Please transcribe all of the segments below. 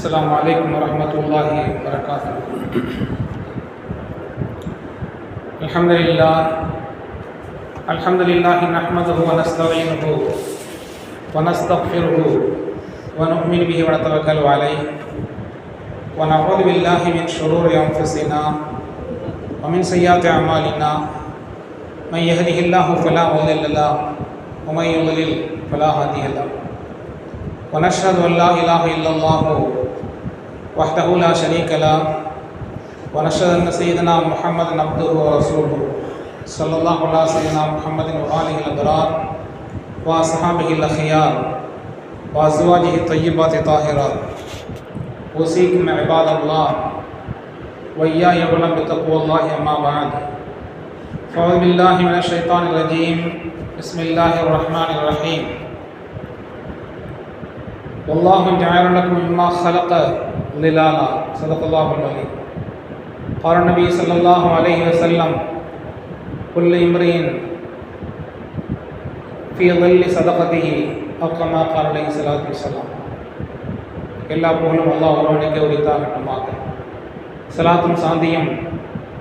السلام عليكم ورحمة الله وبركاته. الحمد لله نحمده ونستعينه ونستغفره ونؤمن به ونتوكل عليه ونعوذ بالله من شرور أنفسنا ومن سيئات أعمالنا من يهده الله فلا مضل له ومن يضلل فلا هادي له ونشهد أن لا إله إلا الله وحده لا شريك له ونشهد أن سيدنا محمد عبده ورسوله صلى الله على سيدنا محمد وآله الأبرار وأصحابه الأخيار وأزواجه الطيبات الطاهرات. أوصيكم عباد الله وإياي أولا بتقوى الله أما بعد. فأعوذ بالله من الشيطان الرجيم. بسم الله الرحمن الرحيم. والله جعل لكم مما خلق ظلالا. صدق الله العظيم. قال النبي صلى الله عليه وسلم كل امرئ في ظل صدقته أو كما قال عليه الصلاة والسلام. எல்லா புகழும் அல்லாஹ் ஒருவனுக்கே உரித்தாகட்டுமாக. ஸலாத்தும் சாந்தியும்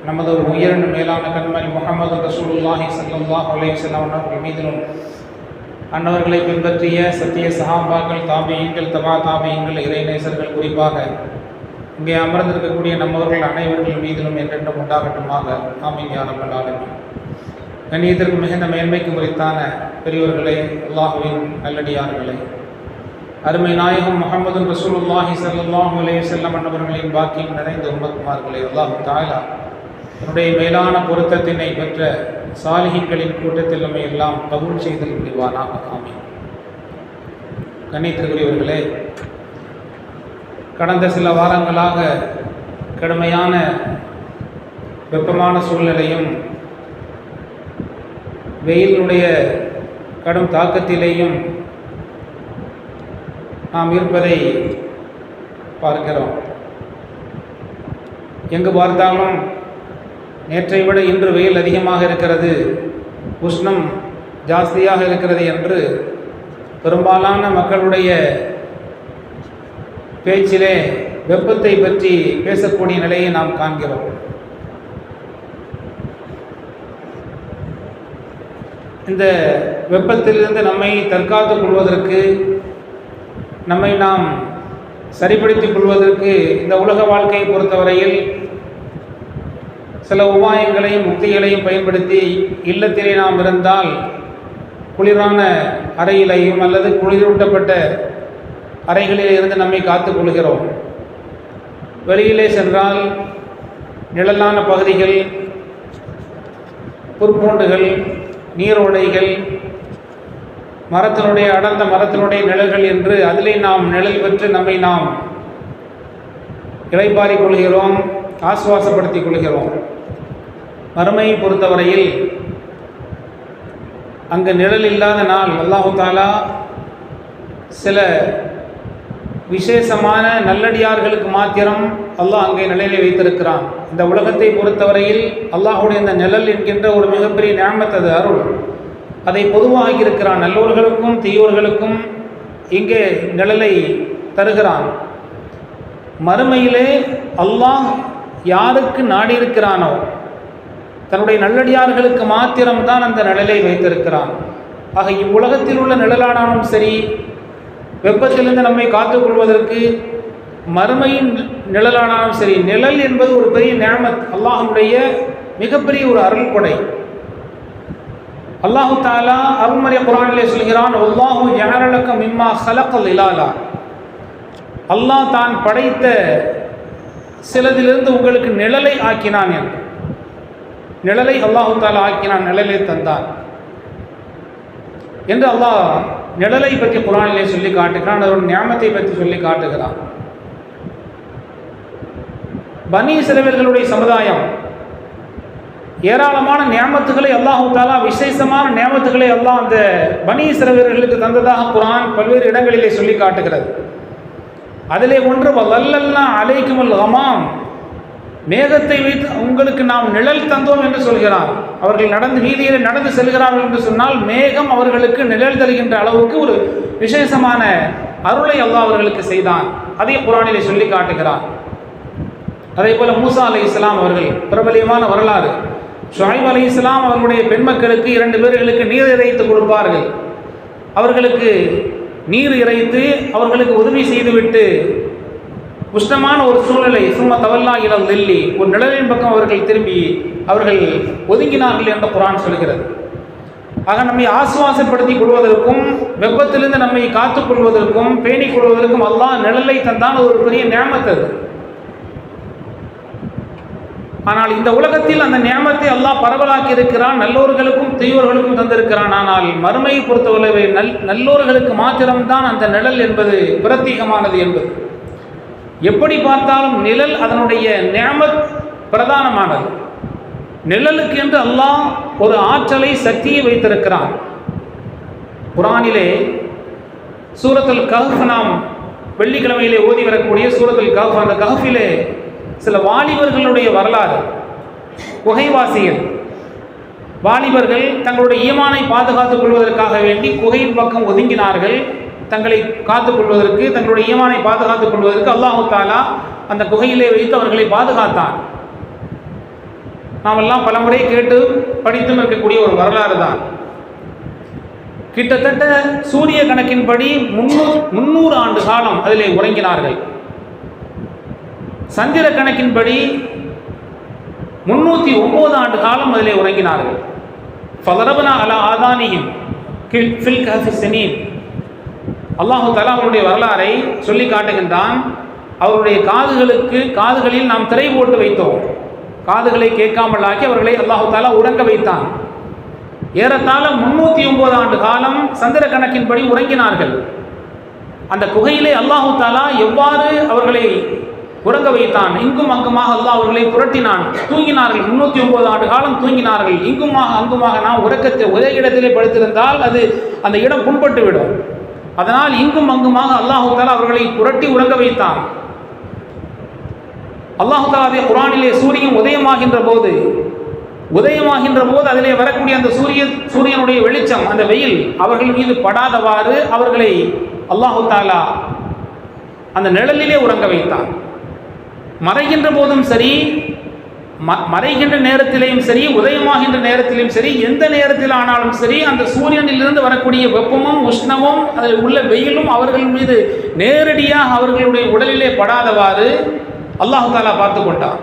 நமது உயர்ந்த மேலான கண்மணி முஹம்மது ரசூலுல்லாஹி ஸல்லல்லாஹு அலைஹி வஸல்லம் அவர்கள் மீதிலும் அன்னவர்களை பின்பற்றிய சத்திய சஹாபாக்கள், தாபியீன்கள், தபா தாபியீன்கள், இறைநேசர்கள், குறிப்பாக இங்கே அமர்ந்திருக்கக்கூடிய நம்மவர்கள் அனைவர்கள் மீதிலும் என்றென்றும் உண்டாகட்டுமாக. ஆமீன் யா ரப்பல் ஆலமீன். கண்ணியத்திற்கு மிகுந்த மேன்மைக்கு முறைத்தான பெரியோர்களே, அல்லாஹுவின் நல்லடியார்களே, அருமை நாயகம் முஹம்மது ரசூலுல்லாஹி ஸல்லல்லாஹு அலைஹி வஸல்லம் அன்னவர்களின் பாக்கியம் நிறைந்த உம்மத்மார்களே, அல்லாஹ் தஆலா தன்னுடைய மேலான பொருத்தத்தினை பெற்ற சாலிஹீன்களின் கூட்டத்தில் நம்மை எல்லாம் கபூல் செய்தல் புரிவானாக. ஆமீன். கண்ணியத்திற்குரியவர்களே, கடந்த சில வாரங்களாக கடுமையான வெப்பமான சூழ்நிலையும் வெயிலுடைய கடும் தாக்கத்திலேயும் நாம் இருப்பதை பார்க்கிறோம். எங்கு பார்த்தாலும் நேற்றை விட இன்று வெயில் அதிகமாக இருக்கிறது, உஷ்ணம் ஜாஸ்தியாக இருக்கிறது என்று பெரும்பாலான மக்களுடைய பேச்சிலே வெப்பத்தை பற்றி பேசக்கூடிய நிலையை நாம் காண்கிறோம். இந்த வெப்பத்திலிருந்து நம்மை தற்காத்துக் கொள்வதற்கு, நம்மை நாம் சரிப்படுத்திக் கொள்வதற்கு இந்த உலக வாழ்க்கையை பொறுத்தவரையில் சில உபாயங்களையும் உக்திகளையும் பயன்படுத்தி இல்லத்திலே நாம் இருந்தால் குளிரான அறையிலையும் அல்லது குளிரூட்டப்பட்ட அறைகளில் இருந்து நம்மை காத்துக் கொள்கிறோம். வெளியிலே சென்றால் நிழலான பகுதிகள், புற்பூண்டுகள், நீரோடைகள், மரத்தினுடைய அடர்ந்த மரத்தினுடைய நிழல்கள் என்று அதிலே நாம் நிழல் பெற்று நம்மை நாம் இளைப்பாறிக் கொள்கிறோம், ஆசுவாசப்படுத்திக் கொள்கிறோம். மறுமையை பொறுத்தவரையில் அங்கு நிழல் இல்லாத நாள் அல்லாஹு தஆலா சில விசேஷமான நல்லடியார்களுக்கு மாத்திரம் அல்லாஹ் அங்கே நிழலை வைத்திருக்கிறான். இந்த உலகத்தை பொறுத்தவரையில் அல்லாஹுடைய இந்த நிழல் என்கின்ற ஒரு மிகப்பெரிய நிஅமத், அது அருள். அதை பொதுவாகி இருக்கிறான். நல்லோர்களுக்கும் தீயோர்களுக்கும் இங்கே நிழலை தருகிறான். மறுமையிலே அல்லாஹ் யாருக்கு நாடியிருக்கிறானோ தன்னுடைய நல்லடியார்களுக்கு மாத்திரம்தான் அந்த நிழலை வைத்திருக்கிறான். ஆக இவ்வுலகத்தில் உள்ள நிழலானாலும் சரி, வெப்பத்திலிருந்து நம்மை காத்துக்கொள்வதற்கு மறுமையின் நிழலானாலும் சரி, நிழல் என்பது ஒரு பெரிய நிஅமத், அல்லாஹ்வுடைய மிகப்பெரிய ஒரு அருள் கொடை. அல்லாஹு தஆலா அருள்மறை குர்ஆனிலே சொல்கிறான், அல்லாஹு ஜஅல லக்கும் மிம்மா خلق ظلالا. அல்லாஹ் தான் படைத்த சிலதிலிருந்து உங்களுக்கு நிழலை ஆக்கினான் என்று. நிழலை அல்லாஹு தஆலா ஆக்கினான், நிழலை தந்தான் என்று அல்லாஹ் நிழலை பற்றி குர்ஆனிலே சொல்லி காட்டுகிறான். அதோட நியாமத்தை பற்றி சொல்லி காட்டுகிறான். பனி இஸ்ரவேலர்களுடைய சமுதாயம் ஏராளமான நியாமத்துகளை அல்லாஹு தஆலா, விசேஷமான நியாமத்துகளை அல்லாஹ் அந்த பனி இஸ்ரவேலர்களுக்கு தந்ததாக குர்ஆன் பல்வேறு இடங்களிலே சொல்லி காட்டுகிறது. அதிலே ஒன்று வல்லல்னா அலைக்குமுல் கமாம், மேகத்தை வைத்து உங்களுக்கு நாம் நிழல் தந்தோம் என்று சொல்கிறார். அவர்கள் நடந்து வீதியில் நடந்து செல்கிறார்கள் என்று சொன்னால் மேகம் அவர்களுக்கு நிழல் தருகின்ற அளவுக்கு ஒரு விசேஷமான அருளை அல்லாஹ் அவர்களுக்கு செய்தான். அதே குர்ஆனிலே சொல்லி காட்டுகிறார். அதே போல மூசா அலைஹிஸ்ஸலாம் அவர்கள் பிரபலியமான வரலாறு. ஷுஐப் அலைஹிஸ்ஸலாம் அவர்களுடைய பெண் மக்களுக்கு 2 பேர்களுக்கு நீர் இறைத்து கொடுப்பார்கள். அவர்களுக்கு நீர் இறைத்து அவர்களுக்கு உதவி செய்துவிட்டு உஷ்ணமான ஒரு சூழ்நிலை சும்மா தவல்லா இலல் தில்லி, ஒரு நிழலின் பக்கம் அவர்கள் திரும்பி அவர்கள் ஒதுங்கினார்கள் என்று குர்ஆன் சொல்கிறது. ஆக நம்மை ஆசுவாசப்படுத்திக் கொள்வதற்கும் வெப்பத்திலிருந்து நம்மை காத்துக் கொள்வதற்கும் பேணிக் கொள்வதற்கும் அல்லாஹ் நிழலை தந்தான். ஒரு பெரிய நியாமத் அது. ஆனால் இந்த உலகத்தில் அந்த நியாமத்தை அல்லாஹ் பரவலாக்கி இருக்கிறான். நல்லோர்களுக்கும் தீயோர்களுக்கும் தந்திருக்கிறான். ஆனால் மறுமையை பொறுத்தவரை நல்லோர்களுக்கு மாத்திரம்தான் அந்த நிழல் என்பது பிரத்யேகமானது என்பது. எப்படி பார்த்தாலும் நிழல் அதனுடைய நியாமத் பிரதானமானது. நிழலுக்கு என்று அல்லாஹ் ஒரு ஆற்றலை சக்தியை வைத்திருக்கிறான். குர்ஆனிலே சூரத்துல் கஹ்ஃப், நாம் வெள்ளிக்கிழமையிலே ஓதி வரக்கூடிய சூரத்துல் கஹ்ஃப், அந்த கஹ்ஃபிலே சில வாலிபர்களுடைய வரலாறு. குகைவாசிகள் வாலிபர்கள் தங்களுடைய ஈமானை பாதுகாத்துக் கொள்வதற்காக வேண்டி குகையின் பக்கம் ஒதுங்கினார்கள். தங்களை காத்துக் கொள்வதற்கு, தங்களுடைய ஈமானை பாதுகாத்துக் கொள்வதற்கு அல்லாஹு தஆலா அந்த குகையிலே வைத்து அவர்களை பாதுகாத்தான். நாம் எல்லாம் பலமுறை கேட்டு படித்தும் இருக்கக்கூடிய ஒரு வரலாறு தான். கிட்டத்தட்ட சூரிய கணக்கின்படி 300 ஆண்டு காலம் அதிலே உறங்கினார்கள். சந்திர கணக்கின்படி 309 ஆண்டு காலம் அதிலே உறங்கினார்கள். ஃபதரபனா அலா ஆதானிஹிம் ஃபில் கஹ்ஃபி ஸனீன். அல்லாஹு தஆலா அவருடைய வரலாறை சொல்லி காட்டுகின்றான். அவருடைய காதுகளில் நாம் திரை போட்டு வைத்தோம். காதுகளை கேட்காமல் ஆக்கி அவர்களை அல்லாஹு தஆலா உறங்க வைத்தான். ஏறத்தாழ 309 ஆண்டு காலம் சந்திர கணக்கின்படி உறங்கினார்கள். அந்த குகையிலே அல்லாஹு தஆலா எவ்வாறு அவர்களை உறங்க வைத்தான்? இங்கும் அங்குமாக அல்லாஹ் அவர்களை புரட்டினான். தூங்கினார்கள். 309 ஆண்டு காலம் தூங்கினார்கள். இங்குமாக அங்குமாக நாம் உறக்கத்தில் ஒரே இடத்திலே படுத்திருந்தால் அது அந்த இடம் புண்பட்டு விடும். அதனால் இங்கும் அங்குமாக அல்லாஹு தஆலா அவர்களை புரட்டி உறங்க வைத்தான். அல்லாஹு தஆலா குர்ஆனிலே சூரியன் உதயமாகின்ற போது அதிலே வரக்கூடிய அந்த சூரியனுடைய வெளிச்சம், அந்த வெயில் அவர்கள் மீது படாதவாறு அவர்களை அல்லாஹு தஆலா அந்த நிழலிலே உறங்க வைத்தான். மறைகின்ற போதும் சரி, மறைகின்ற நேரத்திலேயும் சரி, உதயமாகின்ற நேரத்திலும் சரி, எந்த நேரத்தில் ஆனாலும் சரி, அந்த சூரியனிலிருந்து வரக்கூடிய வெப்பமும் உஷ்ணமும் அதில் உள்ள வெயிலும் அவர்கள் மீது நேரடியாக அவர்களுடைய உடலிலே படாதவாறு அல்லாஹு தஆலா பார்த்து கொண்டார்.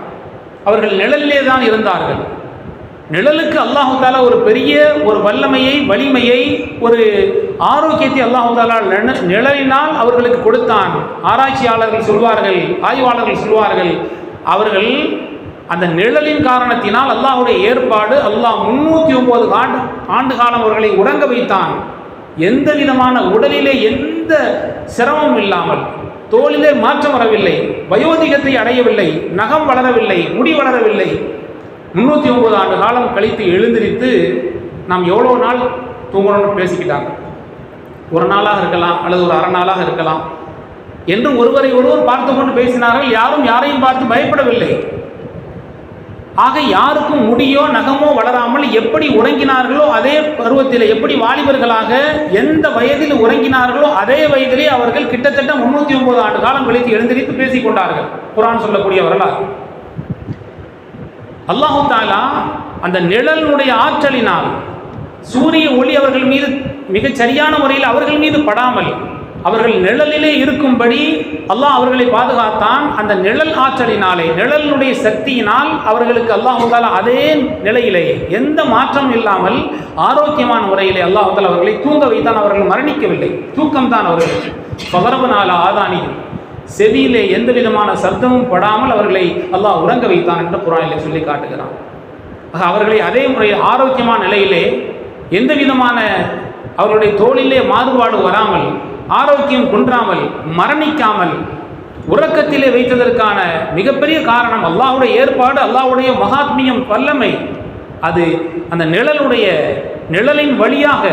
அவர்கள் நிழலிலே தான் இருந்தார்கள். நிழலுக்கு அல்லாஹு தஆலா ஒரு பெரிய ஒரு வல்லமையை, வலிமையை, ஒரு ஆரோக்கியத்தை அல்லாஹு தஆலா நிழலினால் அவர்களுக்கு கொடுத்தான். ஆராய்ச்சியாளர்கள் சொல்வார்கள், ஆய்வாளர்கள் சொல்வார்கள், அவர்கள் அந்த நிழலின் காரணத்தினால் அல்லாஹுடைய ஏற்பாடு, அல்லாஹ் 309 ஆண்டு காலம் அவர்களை உறங்க வைத்தான். எந்த விதமான உடலிலே எந்த சிரமமும் இல்லாமல், தோளிலே மாற்றம் வரவில்லை, வயோதிகத்தை அடையவில்லை, நகம் வளரவில்லை, முடி வளரவில்லை. 309 ஆண்டு காலம் கழித்து எழுந்திரித்து நாம் எவ்வளோ நாள் தூங்கணும்னு பேசிக்கிட்டாங்க. ஒரு நாளாக இருக்கலாம் அல்லது ஒரு அரை நாளாக இருக்கலாம் என்று ஒருவரை ஒருவர் பார்த்து கொண்டு பேசினார்கள். யாரும் யாரையும் பார்த்து பயப்படவில்லை. ஆக யாருக்கும் முடியோ நகமோ வளராமல் எப்படி உறங்கினார்களோ அதே பருவத்தில், எப்படி வாலிபர்களாக எந்த வயதில் உறங்கினார்களோ அதே வயதிலே அவர்கள் கிட்டத்தட்ட 309 ஆண்டு காலம் கழித்து எழுந்திரித்து பேசிக்கொண்டார்கள். குர்ஆன் சொல்லக்கூடிய வரலாறு. அல்லாஹு தஆலா அந்த நிழலுடைய ஆற்றலினால் சூரிய ஒளி அவர்கள் மீது மிகச் சரியான முறையில் அவர்கள் மீது படாமல் அவர்கள் நிழலிலே இருக்கும்படி அல்லாஹ் அவர்களை பாதுகாத்தான். அந்த நிழல் ஆற்றலினாலே, நிழலுடைய சக்தியினால் அவர்களுக்கு அல்லாஹு தஆலா அதே நிலையிலே எந்த மாற்றமும் இல்லாமல் ஆரோக்கியமான முறையிலே அல்லாஹு தஆலா அவர்களை தூங்க வைத்தான். அவர்கள் மரணிக்கவில்லை, தூக்கம்தான் அவர்களுக்கு. பகரபனால ஆதானி, செவியிலே எந்த விதமான சப்தமும் படாமல் அவர்களை அல்லாஹ் உறங்க வைத்தான் என்று குர்ஆனிலே சொல்லி காட்டுகிறான். அவர்களை அதே முறையில் ஆரோக்கியமான நிலையிலே எந்த விதமான அவர்களுடைய தோளிலே மாறுபாடு வராமல், ஆரோக்கியம் குன்றாமல், மரணிக்காமல் உறக்கத்திலே வைத்ததற்கான மிகப்பெரிய காரணம் அல்லாஹ்வுடைய ஏற்பாடு, அல்லாஹ்வுடைய மகாத்மியம், வல்லமை. அது அந்த நிழலின் வழியாக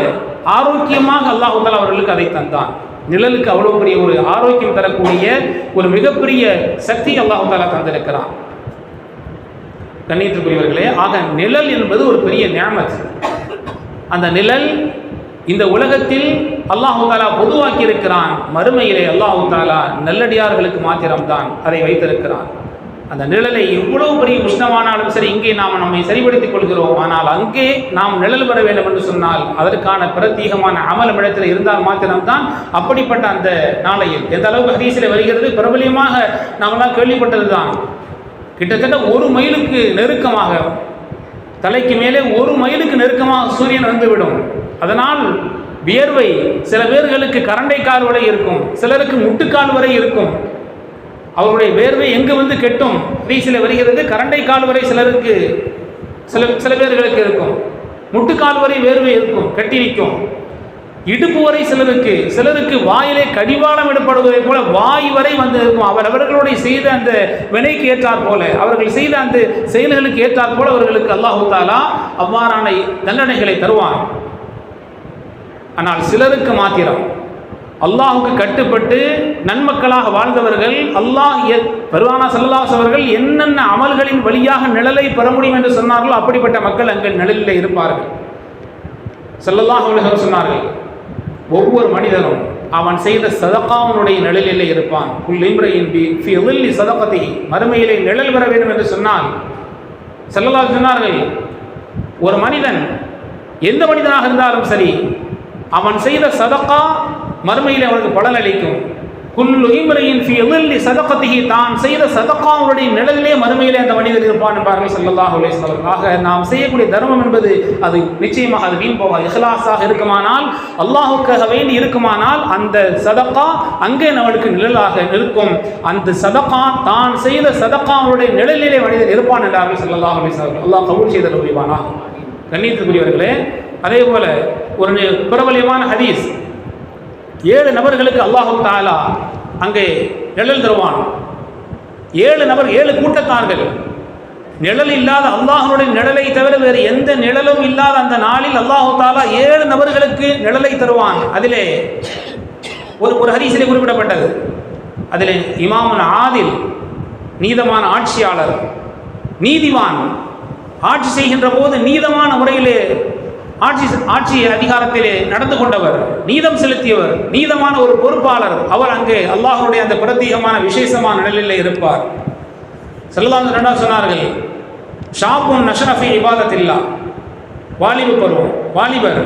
ஆரோக்கியமாக அல்லாஹ் தஆலா அவர்களுக்கு அதை தந்தான். நிழலுக்கு அவ்வளவு பெரிய ஒரு ஆரோக்கியம் தரக்கூடிய ஒரு மிகப்பெரிய சக்தி அல்லாஹ் தஆலா தந்திருக்கிறான். கண்ணியத்திற்குரியவர்களே, ஆக நிழல் என்பது ஒரு பெரிய நிஅமத். அந்த நிழல் இந்த உலகத்தில் அல்லாஹு தாலா பொதுவாக்கி இருக்கிறான், மறுமையிலே அல்லாஹு தாலா நல்லடியார்களுக்கு மாத்திரம்தான் அதை வைத்திருக்கிறான். அந்த நிழலை எவ்வளவு பெரிய உஷ்ணமானாலும் சரி, இங்கே நாம் நம்மை சரிபடுத்திக் கொள்கிறோம். ஆனால் அங்கே நாம் நிழல் பெற வேண்டும் என்று சொன்னால் அதற்கான பிரத்யேகமான அமலம் இடத்தில் இருந்தால் மாத்திரம்தான் அப்படிப்பட்ட அந்த நாளையில். எந்த அளவுக்கு ஹதீஸில் வருகிறது, பிரபலியமாக நாமெல்லாம் கேள்விப்பட்டது தான். கிட்டத்தட்ட 1 மைலுக்கு நெருக்கமாக, தலைக்கு மேலே 1 மைலுக்கு நெருக்கமாக சூரியன் வந்துவிடும். அதனால் வியர்வை சில பேர்களுக்கு கரண்டை கால் வரை இருக்கும், சிலருக்கு முட்டுக்கால் வரை இருக்கும். அவருடைய வேர்வை எங்கு வந்து கெட்டும். ஹதீஸில் வருகிறது, கரண்டை கால் வரை சிலருக்கு சில பேர்களுக்கு இருக்கும், முட்டுக்கால் வரை வேர்வை இருக்கும், கட்டி நிற்கும். இடுப்பு வரை சிலருக்கு வாயிலே கடிவாளம் இடப்படுவதை போல வாய் வரை வந்து இருக்கும். அவர்களுடைய செய்த அந்த வினைக்கு ஏற்றார் போல, அவர்கள் செய்த அந்த செயல்களுக்கு ஏற்றார் போல அவர்களுக்கு அல்லாஹு தாலா அவ்வாறான தண்டனைகளை தருவான். ஆனால் சிலருக்கு மாத்திரம் அல்லாஹுக்கு கட்டுப்பட்டு நன்மக்களாக வாழ்ந்தவர்கள், பெருமானா ஸல்லல்லாஹு அலைஹி அவர்கள் என்னென்ன அமல்களின் வழியாக நிழலை பெற முடியும் என்று சொன்னார்களோ அப்படிப்பட்ட மக்கள் அங்கே நிழலில் இருப்பார்கள். ஸல்லல்லாஹு அலைஹி சொன்னார்கள், ஒவ்வொரு மனிதனும் அவன் செய்த சதகாவுடைய நிழலிலே இருப்பான். மறுமையிலே நிழல் பெற வேண்டும் என்று சொன்னால் ஸல்லல்லாஹு அலைஹி சொன்னார்கள், ஒரு மனிதன் எந்த மனிதனாக இருந்தாலும் சரி, அவன் செய்த சதகா மறுமையில் அவனுக்கு பலன் அளிக்கும். குல்லு இம்ரையின் ஃபீ ظில்லி சதகத்திஹி, தான் செய்த சதகாவுடைய நிழலிலே மறுமையிலே அந்த மனிதர் இருப்பான் என்பார்கள் ஸல்லல்லாஹு அலைஹி வஸல்லம். ஆக நாம் செய்யக்கூடிய தர்மம் என்பது அது நிச்சயமாக அது வீண் போகாது. இஹ்லாஸாக இருக்குமானால், அல்லாஹ்வுக்காக வேண்டி இருக்குமானால் அந்த சதகா அங்கே நம்மளுக்கு நிழலாக இருக்கும். அந்த சதகா, தான் செய்த சதகாவுடைய நிழலிலே மனிதர் இருப்பான் என்றார்கள் ஸல்லல்லாஹு அலைஹி வஸல்லம். அல்லாஹ் கபூல் செய்த புரிவானாக. கண்ணியத்துக்குரியவர்களே, அதே போல ஒரு பிரபலியமான ஹதீஸ், 7 நபர்களுக்கு அல்லாஹு தஆலா அங்கே நிழல் தருவான். 7 கூட்டத்தார்கள், நிழல் இல்லாத அல்லாஹ்வுடைய நிழலை தவிர வேறு எந்த நிழலும் இல்லாத அந்த நாளில் அல்லாஹு தஆலா 7 நபர்களுக்கு நிழலை தருவான். அதிலே ஒரு ஹதீஸிலே குறிப்பிடப்பட்டது, அதிலே இமாமுன் ஆதில், நீதமான ஆட்சியாளர், நீதிவான், ஆட்சி செய்கின்ற போது நீதமான முறையிலே ஆட்சி அதிகாரத்திலே நடந்து கொண்டவர், நீதம் செலுத்தியவர், நீதமான ஒரு பொறுப்பாளர், அவர் அங்கே அல்லாஹ்வுடைய அந்த பிரத்யேகமான விசேஷமான நிழலிலே இருப்பார். ஸல்லல்லாஹு அலைஹி வஸல்லம் சொன்னார்கள், ஷாபுன் நஷர ஃபீ இபாதத்தில்லாஹ், வாலிப பருவம், வாலிபர்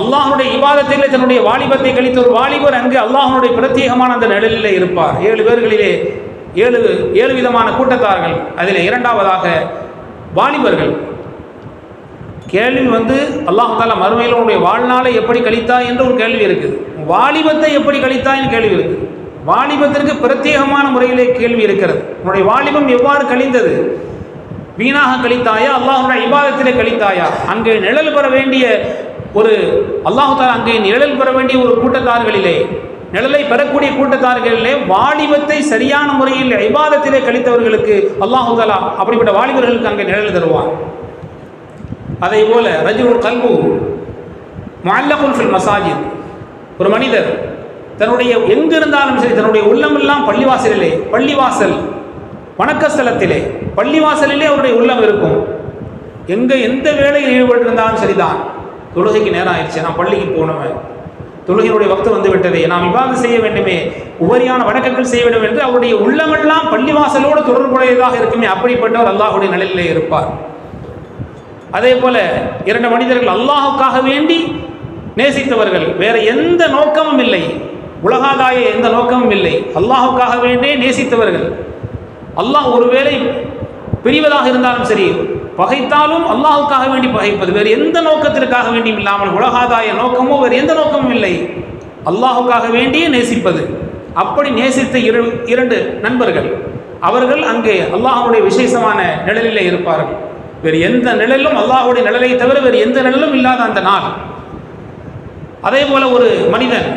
அல்லாஹ்வுடைய இபாதத்திலே தன்னுடைய வாலிபத்தை கழித்த ஒரு வாலிபர் அங்கே அல்லாஹ்வுடைய பிரத்யேகமான அந்த நிழலிலே இருப்பார். 7 பேர்களிலே 7 விதமான கூட்டத்தார்கள். அதில் இரண்டாவதாக வாலிபர்கள். கேள்வி அல்லாஹ் தஆலா மறுமையில் உன்னுடைய வாழ்நாளை எப்படி கழித்தாய் என்று ஒரு கேள்வி இருக்குது, வாலிபத்தை எப்படி கழித்தாய்னு கேள்வி இருக்குது. வாலிபத்திற்கு பிரத்யேகமான முறையிலே கேள்வி இருக்கிறது. உன்னுடைய வாலிபம் எவ்வாறு கழிந்தது? வீணாக கழித்தாயா, அல்லாஹ்வுடைய இபாதத்திலே கழித்தாயா? அங்கே நிழல் பெற வேண்டிய ஒரு அல்லாஹ் தஆலா அங்கே நிழல் பெற வேண்டிய ஒரு கூட்டத்தார்களிலே, நிழலை பெறக்கூடிய கூட்டத்தார்களிலே வாலிபத்தை சரியான முறையில் இபாதத்திலே கழித்தவர்களுக்கு அல்லாஹ் தஆலா அப்படிப்பட்ட வாலிபர்களுக்கு அங்கே நிழல் தருவான். அதே போல ரஜுலுல் கல்பு முஅல்லகுன் ஃபில் மசாஜித், ஒரு மனிதர் தன்னுடைய எங்கிருந்தாலும் சரி, தன்னுடைய உள்ளமெல்லாம் பள்ளிவாசலிலே, பள்ளிவாசல் வணக்கஸ்தலத்திலே, பள்ளிவாசலிலே அவருடைய உள்ளம் இருக்கும். எந்த வேலையில் ஈடுபட்டிருந்தாலும் சரிதான், தொழுகைக்கு நேரம் ஆயிடுச்சு, நான் பள்ளிக்கு போனவன், தொழுகையினுடைய வக்து வந்து விட்டதே, நாம் இபாதத் செய்ய வேண்டுமே, உபரியான வணக்கங்கள் செய்ய வேண்டும் என்று அவருடைய உள்ளமெல்லாம் பள்ளிவாசலோடு தொடர்புடையதாக இருக்குமே, அப்படிப்பட்டவர் அல்லாஹ்வுடைய நிழலிலே இருப்பார். அதே போல 2 மனிதர்கள் அல்லாஹுக்காக வேண்டி நேசித்தவர்கள், வேற எந்த நோக்கமும் இல்லை, உலகாதாய எந்த நோக்கமும் இல்லை, அல்லாஹுக்காக வேண்டே நேசித்தவர்கள். அல்லாஹ் ஒருவேளை பிரிவதாக இருந்தாலும் சரி, பகைத்தாலும் அல்லாஹுக்காக வேண்டி பகைப்பது, வேறு எந்த நோக்கத்திற்காக வேண்டியும் இல்லாமல், உலகாதாய நோக்கமோ வேறு எந்த நோக்கமும் இல்லை, அல்லாஹுக்காக வேண்டியே நேசிப்பது. அப்படி நேசித்த 2 நண்பர்கள், அவர்கள் அங்கே அல்லாஹ்வுடைய விசேஷமான நிழலிலே இருப்பார்கள். வேறு எந்த நிழலும், அல்லாஹ்வுடைய நிழலை தவிர வேறு எந்த நிழலும் இல்லாத அந்த நாள். அதே போல ஒரு மனிதன்,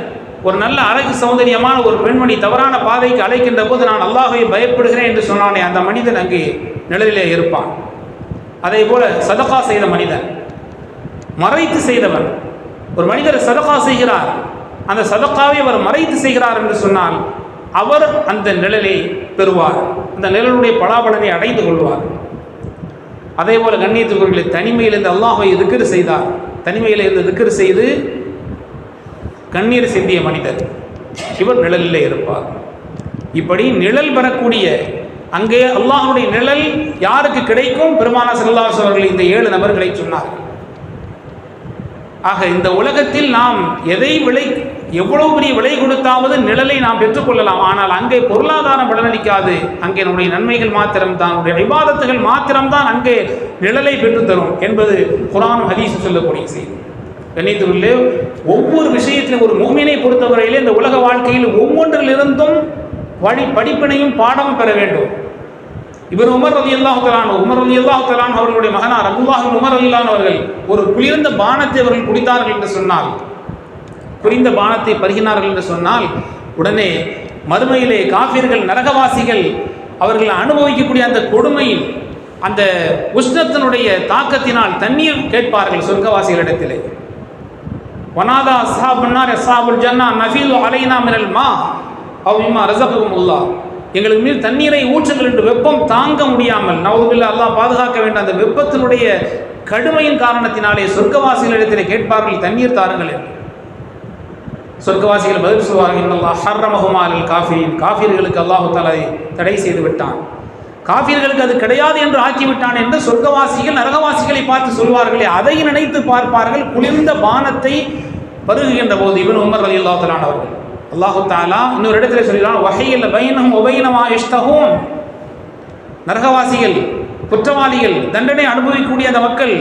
ஒரு நல்ல அழகு சௌந்தரியமான ஒரு பெண்மணி தவறான பாதைக்கு அழைக்கின்ற போது நான் அல்லாஹ்வை பயப்படுகிறேன் என்று சொன்னானே, அந்த மனிதன் அங்கே நிழலிலே இருப்பான். அதே போல சதகா செய்த மனிதன், மறைத்து செய்தவன், ஒரு மனிதர் சதகா செய்கிறார், அந்த சதகாவை அவர் மறைத்து செய்கிறார் என்று சொன்னால் அவர் அந்த நிழலை பெறுவார், அந்த நிழலுடைய பலாபலனை அடைந்து கொள்வார். அதே போல கண்ணியத்துக்குரியவர்களே, தனிமையிலிருந்து அல்லாஹ்வை திக்ர் செய்தார், தனிமையில் இருந்து திக்ர் செய்து கண்ணீர் சிந்திய மனிதர், இவர் நிழலில் இருப்பார். இப்படி நிழல் பெறக்கூடிய அங்கே அல்லாஹ்வுடைய நிழல் யாருக்கு கிடைக்கும்? பெருமானார் ஸல்லல்லாஹு அலைஹி வஸல்லம் அவர்கள் இந்த 7 நபர்களை சொன்னார்கள். ஆக இந்த உலகத்தில் நாம் எவ்வளவு பெரிய விலை கொடுத்தாவது நிழலை நாம் பெற்றுக்கொள்ளலாம். ஆனால் அங்கே பொருளாதாரம் பலனளிக்காது. அங்கே நம்முடைய நன்மைகள் மாத்திரம்தான், நம்முடைய இபாதத்துகள் மாத்திரம்தான் அங்கே நிழலை பெற்றுத்தரும் என்பது குர்ஆன் ஹதீஸ் சொல்லக்கூடிய செய்தி. கண்ணியத்துக்குள்ளே ஒவ்வொரு விஷயத்திலும் ஒரு முஃமினை பொறுத்தவரையிலே இந்த உலக வாழ்க்கையில் ஒவ்வொன்றிலிருந்தும் படிப்பினையும் பாடமும் பெற வேண்டும். இவர் உமர் ரலியல்லாஹு தஆலா அவர்களுடைய மகனார் அப்துல்லாஹ் இப்னு உமர் ரலியல்லாஹு அவர்கள் ஒரு குளிர்ந்த பானத்தை அவர்கள் குடித்தார்கள் என்று சொன்னால், குளிர்ந்த பானத்தை பருகினார்கள் என்று சொன்னால், உடனே மறுமையிலே காஃபிர்கள் நரகவாசிகள் அவர்கள் அனுபவிக்கக்கூடிய அந்த கொடுமையில் அந்த உஷ்ணத்தினுடைய தாக்கத்தினால் தண்ணீர் கேட்பார்கள் சொர்க்கவாசிகளிடத்திலே. வனாதா அஸ்ஹாபுன் நார் அஸ்ஹாபுல் ஜன்னா நஃபீலு அலைனா மினல் மா அவ் மிம்மா ரஸகஹுமுல்லாஹ், எங்களுக்கு மீது தண்ணீரை ஊற்றுங்கள் என்று வெப்பம் தாங்க முடியாமல், நவுதுபில்லாஹ் அல்லாஹ் பாதுகாக்க வேண்டும், அந்த வெப்பத்தினுடைய கடுமையின் காரணத்தினாலே சொர்க்கவாசிகளிடத்திலே கேட்பார்கள் தண்ணீர் தாருங்கள் என்று. சொர்க்கவாசிகள் பதில் சொல்வார்கள், இன்னல்லாஹ் ஹர்ரமஹுமா அலல் காஃபிரின், காஃபிர்களுக்கு அல்லாஹ் தஆலா தடை செய்து விட்டான், காஃபிர்களுக்கு அது கிடையாது என்று ஆக்கிவிட்டான் என்று சொர்க்கவாசிகள் நரகவாசிகளை பார்த்து சொல்வார்களே, அதை நினைத்து பார்ப்பார்கள். குளிர்ந்த பானத்தை பருகுகின்ற போது இப்னு உமர் ரலியல்லாஹு தஆலா அவர்கள் அல்லாஹ் தஆலா இன்னொரு இடத்துல சொல்கிறான், வஹையல பைனஹும் வ பைன மா யஷ்தஹூன், நரகவாசிகள் குற்றவாளிகள் தண்டனை அனுபவிக்கக்கூடிய அந்த மக்கள்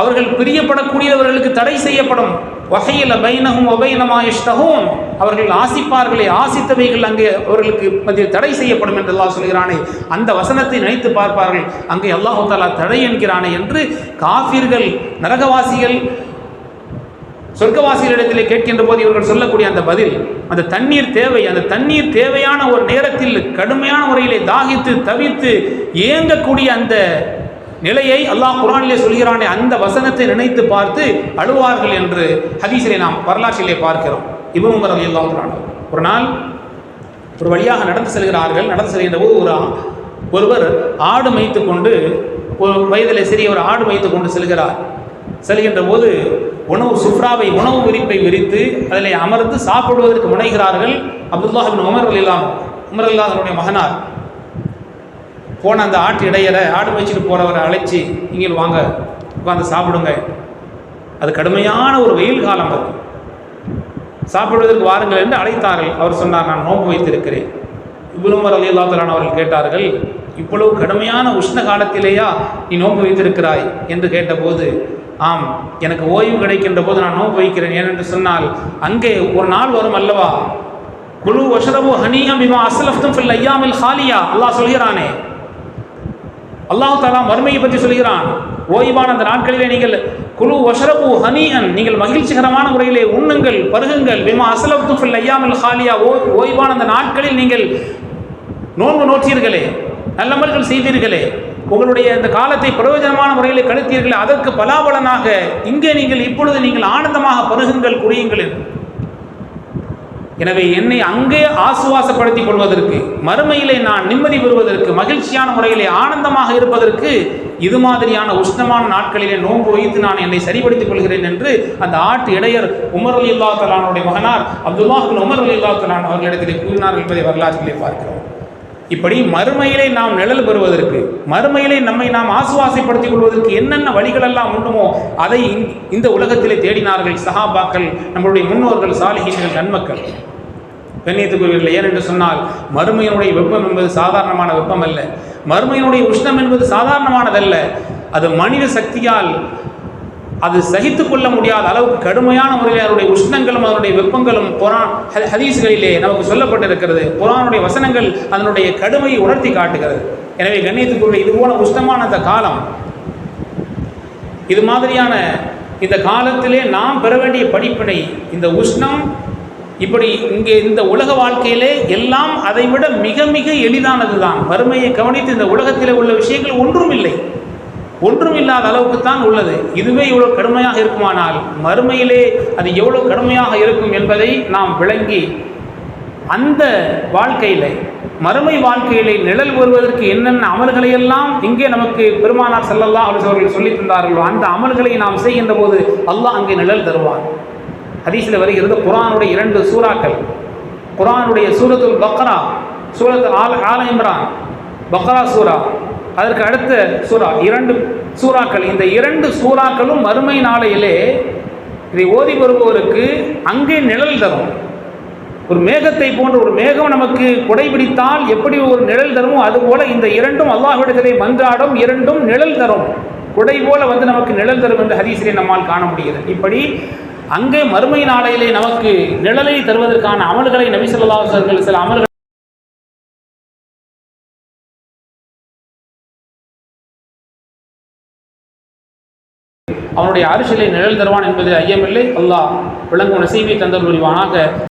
அவர்கள் பிரியப்படக்கூடியவர்களுக்கு தடை செய்யப்படும். வஹையல பைனஹும் வ பைன மா யஷ்தஹூன், அவர்கள் ஆசிப்பார்களே ஆசித்தவைகள் அங்கே அவர்களுக்கு மத்தியில் தடை செய்யப்படும் என்று அல்லாஹ் சொல்கிறானே, அந்த வசனத்தை நினைத்து பார்ப்பார்கள். அங்கே அல்லாஹ் தஆலா தடை என்கிறானே என்று காஃபிர்கள் நரகவாசிகள் சொர்க்கவாசிகளிடத்திலே கேட்கின்ற போது இவர்கள் சொல்லக்கூடிய அந்த பதில், அந்த தண்ணீர் தேவை, அந்த தண்ணீர் தேவையான ஒரு நேரத்தில் கடுமையான முறையிலே தாகித்து தவித்து ஏங்கக்கூடிய அந்த நிலையை அல்லாஹ் குர்ஆனிலே சொல்கிறானே, அந்த வசனத்தை நினைத்து பார்த்து அழுவார்கள் என்று ஹதீஸிலே நாம் வரலாற்றிலே பார்க்கிறோம். இப்னு உமர் ரலியல்லாஹு அன்ஹு ஒரு நாள் ஒரு வழியாக நடந்து செல்கிறார்கள். நடந்து செல்கின்ற போது ஒருவர் ஆடு மேய்த்து கொண்டு, ஒரு வயதிலே சிறிய ஒரு ஆடு மேய்த்து கொண்டு செல்கின்ற போது உணவு விரிப்பை விரித்து அதில் அமர்ந்து சாப்பிடுவதற்கு முனைகிறார்கள். அப்துல்லாஹ் இப்னு உமர் ரலியல்லாஹு அன்ஹுடைய மகனார் போன அந்த ஆட்டு இடையரை, ஆடு மேய்ச்சிட்டு போகிறவரை அழைச்சி, இங்கே வாங்க உட்காந்து சாப்பிடுங்க, அது கடுமையான ஒரு வெயில் காலம், அது சாப்பிடுவதற்கு வாருங்கள் என்று அழைத்தார்கள். அவர் சொன்னார், நான் நோன்பு வைத்திருக்கிறேன். இப்னு உமர் ரலியல்லாஹு தஆலா அவர்கள் கேட்டார்கள், இவ்வளவு கடுமையான உஷ்ண காலத்திலேயா நீ நோன்பு வைத்திருக்கிறாய் என்று கேட்டபோது, ஆம், எனக்கு ஓய்வு கிடைக்கின்ற போது நான் நோன்பு வைக்கிறேன். ஏனென்று சொன்னால் அங்கே ஒரு நாள் வரும் அல்லவா, குலு வஷ்ரபு ஹனீஅம் பிமா அஸ்லஃப்தும் ஃபில் அய்யாமில் ஹாலியா, அல்லாஹ் சொல்கிறானே, அல்லாஹ் தஆலா மறுமையை பற்றி சொல்கிறான். ஓய்வான அந்த நாட்களிலே நீங்கள் குலு வஷ்ரபு ஹனீஅன், நீங்கள் மகிழ்ச்சிகரமான முறையிலே உண்ணுங்கள் பருகுங்கள், பிமா அஸ்லஃப்தும் ஃபில் அய்யாமில் ஹாலியா, ஓய்வான அந்த நாட்களில் நீங்கள் நோன்பு நோற்றீர்களே, நல்லமல்கள் செய்தீர்களே, உங்களுடைய இந்த காலத்தை பிரயோஜனமான முறையில் கழித்தீர்களே, அதற்கு பலாபலனாக இங்கே இப்பொழுது நீங்கள் ஆனந்தமாக பருகுங்கள் குடியுங்கள் என்று. எனவே என்னை அங்கே ஆசுவாசப்படுத்திக் கொள்வதற்கு, மறுமையிலே நான் நிம்மதி பெறுவதற்கு, மகிழ்ச்சியான முறையிலே ஆனந்தமாக இருப்பதற்கு இது மாதிரியான உஷ்ணமான நாட்களிலே நோன்பு வைத்து நான் என்னை சரிப்படுத்திக் கொள்கிறேன் என்று அந்த ஆட்டு இடையர் உமர் ரலியல்லாஹு தஆலா அவருடைய மகனார் அப்துல்லாஹ் இப்னு உமர் ரலியல்லாஹு தஆலா அவர்களிடத்திலே கூறினார்கள் என்பதை வரலாற்றிலே பார்க்கிறோம். இப்படி மறுமையிலே நாம் நிழல் பெறுவதற்கு, மறுமையிலே நம்மை நாம் ஆசுவாசப்படுத்திக் கொள்வதற்கு என்னென்ன வழிகளெல்லாம் உண்டுமோ அதை இந்த உலகத்திலே தேடினார்கள் சஹாபாக்கள், நம்மளுடைய முன்னோர்கள், சாலிஹீன்கள், நன்மக்கள். கண்ணியத்துக்குரியவர்களே, ஏனென்று சொன்னால் மறுமையினுடைய வெப்பம் என்பது சாதாரணமான வெப்பம் அல்ல, மறுமையினுடைய உஷ்ணம் என்பது சாதாரணமானதல்ல. அது மனித சக்தியால் அது சகித்து கொள்ள முடியாத அளவுக்கு கடுமையான முறையில் அவருடைய உஷ்ணங்களும் அதனுடைய வெப்பங்களும் குர்ஆன் ஹதீஸ்களிலே நமக்கு சொல்லப்பட்டிருக்கிறது. குர்ஆனுடைய வசனங்கள் அதனுடைய கடுமையை உணர்த்தி காட்டுகிறது. எனவே கண்ணியத்துக்குரிய இது போல உஷ்ணமான அந்த காலம், இது மாதிரியான இந்த காலத்திலே நாம் பெற வேண்டிய படிப்பினை, இந்த உஷ்ணம் இப்படி இங்கே இந்த உலக வாழ்க்கையிலே எல்லாம் அதைவிட மிக மிக எளிதானது தான். வறுமையை கவனித்து இந்த உலகத்திலே உள்ள விஷயங்கள் ஒன்றும் இல்லாத அளவுக்கு தான் உள்ளது. இதுவே இவ்வளவு கடுமையாக இருக்குமானால் மறுமையிலே அது எவ்வளவு கடுமையாக இருக்கும் என்பதை நாம் விளங்கி அந்த வாழ்க்கையிலே, மறுமை வாழ்க்கையிலே நிழல் வருவதற்கு என்னென்ன அமல்களையெல்லாம் இங்கே நமக்கு பெருமானார் ஸல்லல்லாஹு அலைஹி வஸல்லம் அவர்கள் சொல்லி தந்தார்களோ அந்த அமல்களை நாம் செய்கின்ற போது அல்லாஹ் அங்கே நிழல் தருவான். ஹதீஸில் வருகிறது குர்ஆனுடைய 2 சூறாக்கள், குர்ஆனுடைய சூரத்துல் பக்ரா, சூரத்து ஆல இம்ரான், பக்ரா சூரா, அதற்கு அடுத்த சூரா, 2 சூறாக்கள். இந்த 2 சூறாக்களும் மறுமை நாளையிலே இதை ஓதி வருபவருக்கு அங்கே நிழல் தரும். ஒரு மேகத்தை போன்ற ஒரு மேகம் நமக்கு குடைபிடித்தால் எப்படி ஒரு நிழல் தருமோ அதுபோல இந்த 2ம் அல்லாஹ்விடத்திலே மன்றாடும், 2ம் நிழல் தரும், குடை போல வந்து நமக்கு நிழல் தரும் என்று ஹதீஸிலே நம்மால் காண முடிகிறது. இப்படி அங்கே மறுமை நாளையிலே நமக்கு நிழலை தருவதற்கான அமல்களை நபி ஸல்லல்லாஹு அலைஹி வஸல்லம் சில அமல்கள் அவனுடைய அரிசிலை நிழல் தருவான் என்பதில் ஐயமில்லை. அல்லாஹ் விளங்கும் நசீபை தந்தல் புரிவானாக.